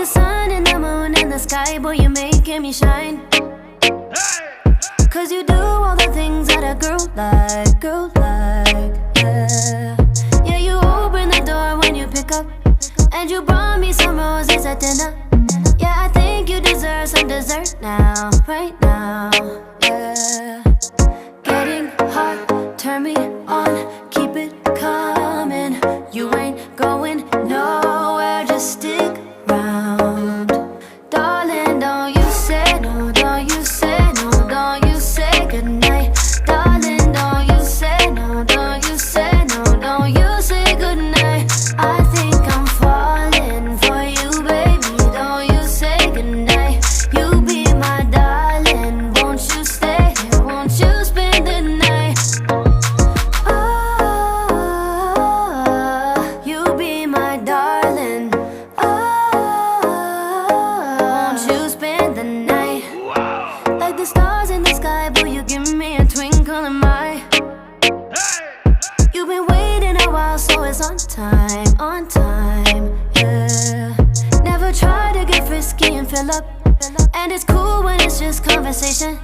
the sun and the moon and the sky, boy, you're making me shine. Cause you do all the things that a girl like, yeah. Yeah, you open the door when you pick up, and you brought me some roses at dinner. Yeah, I think you deserve some dessert now, right now, yeah. Getting hot, turn me on, keep it coming. You ain't going nowhere, just stick around. Darling, don't you say no, don't you say no, don't you say goodnight. Darling, don't you say no, don't you say no, don't you say goodnight. I think I'm falling for you, baby, don't you say goodnight. You be my darling, won't you stay here, won't you spend the night? Oh, you be my darling. Won't you spend the night? Like the stars in the sky, boy, you give me a twinkle in my. You've been waiting a while, so it's on time, yeah. Never try to get frisky and fill up, and it's cool when it's just conversation.